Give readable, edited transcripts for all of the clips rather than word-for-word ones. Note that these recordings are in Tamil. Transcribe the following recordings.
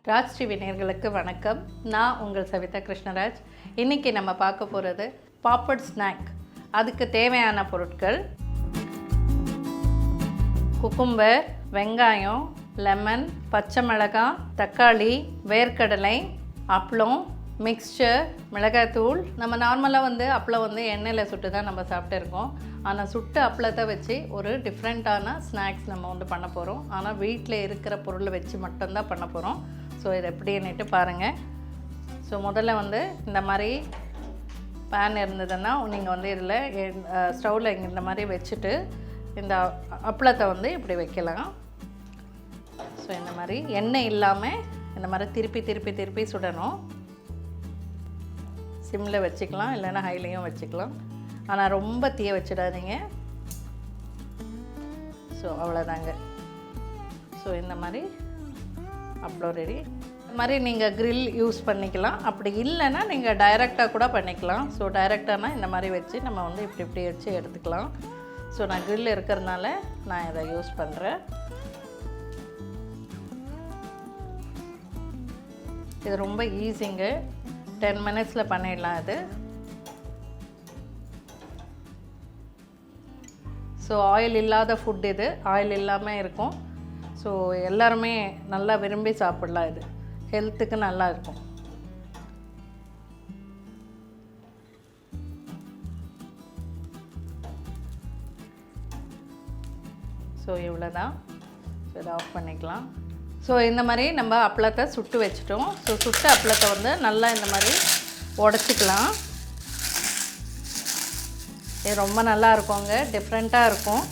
ராஜ் டிவி நேயர்களுக்கு வணக்கம். நான் உங்கள் சவிதா கிருஷ்ணராஜ். இன்றைக்கி நம்ம பார்க்க போகிறது பாப்பட் ஸ்நாக். அதுக்கு தேவையான பொருட்கள்: குக்கும்பர், வெங்காயம், லெமன், பச்சை மிளகாய், தக்காளி, வேர்க்கடலை, அப்பளம், மிக்ஸ்சர், மிளகாய்த்தூள். நம்ம நார்மலாக அப்பளம் எண்ணெயில் சுட்டு தான் நம்ம சாப்பிட்டுருக்கோம். ஆனால் சுட்டு அப்பளத்தை வச்சு ஒரு டிஃப்ரெண்ட்டான ஸ்நாக்ஸ் நம்ம பண்ண போகிறோம். ஆனால் வீட்டில் இருக்கிற பொருளை வச்சு மட்டும்தான் பண்ண போகிறோம். ஸோ இது எப்படின்னுட்டு பாருங்கள். ஸோ முதல்ல இந்த மாதிரி பேன் இருந்ததுன்னா நீங்கள் இதில் ஸ்டவ்வில் இந்த மாதிரி வச்சுட்டு இந்த அப்பளத்தை இப்படி வைக்கலாம். ஸோ இந்த மாதிரி எண்ணெய் இல்லாமல் இந்த மாதிரி திருப்பி சுடணும். சிம்மில் வச்சுக்கலாம், இல்லைன்னா ஹைலையும் வச்சுக்கலாம். ஆனால் ரொம்ப தீய வச்சிடாதீங்க. ஸோ அவ்வளோதாங்க. ஸோ இந்த மாதிரி அப்பளம் ரெடி. இந்த மாதிரி நீங்கள் க்ரில் யூஸ் பண்ணிக்கலாம். அப்படி இல்லைன்னா நீங்கள் டைரெக்டாக கூட பண்ணிக்கலாம். ஸோ டைரெக்டானா இந்த மாதிரி வச்சு நம்ம இப்படி வச்சு எடுத்துக்கலாம். ஸோ நான் க்ரில் இருக்கிறதுனால நான் இதை யூஸ் பண்ணுறேன். இது ரொம்ப ஈஸிங்க. 10 மினிட்ஸில் பண்ணிடலாம் இது. ஸோ ஆயில் இல்லாத ஃபுட் இது. ஆயில் இல்லாமல் இருக்கும். ஸோ எல்லாருமே நல்லா விரும்பி சாப்பிடலாம். இது ஹெல்த்துக்கு நல்லா இருக்கும். ஸோ இவ்வளோ தான். ஸோ இதை ஆஃப் பண்ணிக்கலாம். ஸோ இந்த மாதிரி நம்ம அப்பளத்தை சுட்டு வச்சுட்டோம். ஸோ சுட்ட அப்பளத்தை நல்லா இந்த மாதிரி உடச்சிக்கலாம். இது ரொம்ப நல்லா இருக்குங்க, டிஃப்ரெண்ட்டாக இருக்கும்.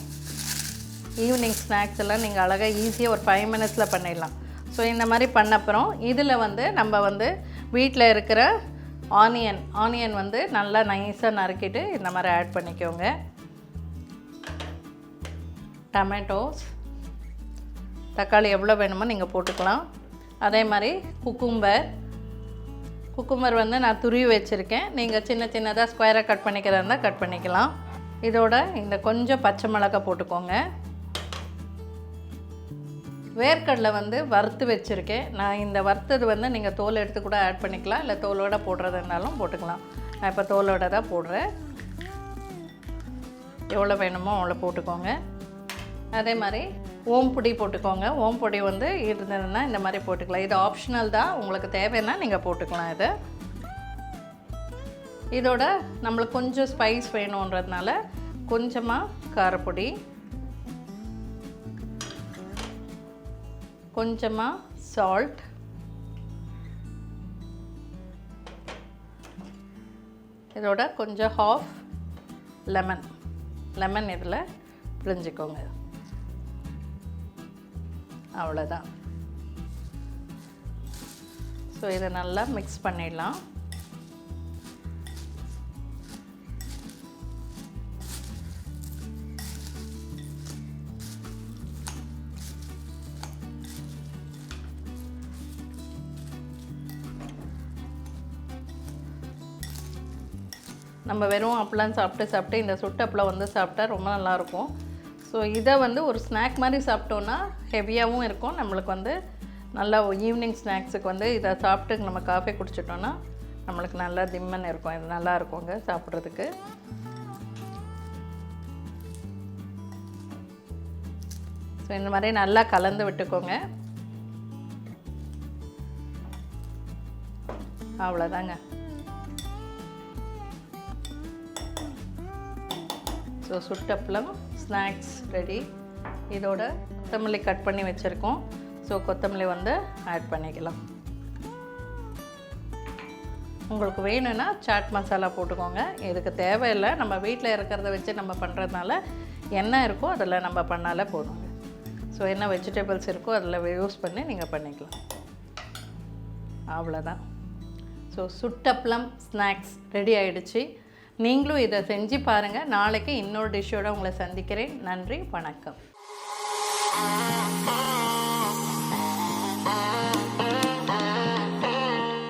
ஈவினிங் ஸ்நாக்ஸ் எல்லாம் நீங்கள் அழகாக ஈஸியாக ஒரு 5 மினிட்ஸில் பண்ணிடலாம். ஸோ இந்த மாதிரி பண்ணப்புறம் இதில் நம்ம வீட்டில் இருக்கிற ஆனியன் நல்லா நைஸாக நறுக்கிட்டு இந்த மாதிரி ஆட் பண்ணிக்கோங்க. டொமேட்டோஸ், தக்காளி எவ்வளோ வேணுமோ நீங்கள் போட்டுக்கலாம். அதே மாதிரி குக்கும்பர் நான் துருவி வச்சுருக்கேன். நீங்கள் சின்னதாக ஸ்கொயராக கட் பண்ணிக்கிறதா இருந்தால் கட் பண்ணிக்கலாம். இதோட இந்த கொஞ்சம் பச்சை மிளகாய் போட்டுக்கோங்க. வேர்க்கடலை வறுத்து வச்சுருக்கேன். நான் இந்த வறுத்தது நீங்கள் தோல் எடுத்து கூட ஆட் பண்ணிக்கலாம், இல்லை தோலோடு போடுறதுனாலும் போட்டுக்கலாம். நான் இப்போ தோலோடு தான் போடுறேன். எவ்வளோ வேணுமோ அவ்வளோ போட்டுக்கோங்க. அதே மாதிரி ஓம்பொடி போட்டுக்கோங்க. ஓம்பொடி இருந்ததுன்னா இந்த மாதிரி போட்டுக்கலாம். இது ஆப்ஷனல் தான், உங்களுக்கு தேவைன்னா நீங்கள் போட்டுக்கலாம். இதோட நம்மளுக்கு கொஞ்சம் ஸ்பைஸ் வேணுன்றதுனால கொஞ்சமாக காரப்பொடி, கொஞ்சமாக சால்ட், இதோட கொஞ்சம் ஹாஃப் லெமன் இதில் பிழிஞ்சிக்கோங்க. அவ்வளோதான். ஸோ இதை நல்லா மிக்ஸ் பண்ணிடலாம். நம்ம வெறும் அப்பளம் சாப்பிட்டு இந்த சுட்டு அப்பளம் சாப்பிட்டா ரொம்ப நல்லாயிருக்கும். ஸோ இதை ஒரு ஸ்நாக் மாதிரி சாப்பிட்டோன்னா ஹெவியாகவும் இருக்கும். நம்மளுக்கு நல்லா ஈவினிங் ஸ்நாக்ஸுக்கு இதை சாப்பிட்டு நம்ம காஃபி குடிச்சிட்டோன்னா நம்மளுக்கு நல்லா திம்மன் இருக்கும். இது நல்லா இருக்குங்க சாப்பிட்றதுக்கு. ஸோ இந்த மாதிரி நல்லா கலந்து விட்டுக்கோங்க. அவ்வளோதாங்க. ஸோ சுட்டப்பளம் ஸ்நாக்ஸ் ரெடி. இதோட கொத்தமல்லி கட் பண்ணி வச்சுருக்கோம். ஸோ கொத்தமல்லி ஆட் பண்ணிக்கலாம். உங்களுக்கு வேணும்னா சாட் மசாலா போட்டுக்கோங்க. இதுக்கு தேவையில்லை. நம்ம வீட்டில் இருக்கிறத வச்சு நம்ம பண்ணுறதுனால என்ன இருக்கோ அதில் நம்ம பண்ணாலே போதுங்க. ஸோ என்ன வெஜிடபிள்ஸ் இருக்கோ அதில் யூஸ் பண்ணி நீங்கள் பண்ணிக்கலாம். அவ்வளோதான். ஸோ சுட்டப்பளம் ஸ்நாக்ஸ் ரெடி ஆகிடுச்சு. நீங்களும் இதை செஞ்சு பாருங்கள். நாளைக்கு இன்னொரு டிஷ்ஷோடு உங்களை சந்திக்கிறேன். நன்றி, வணக்கம்.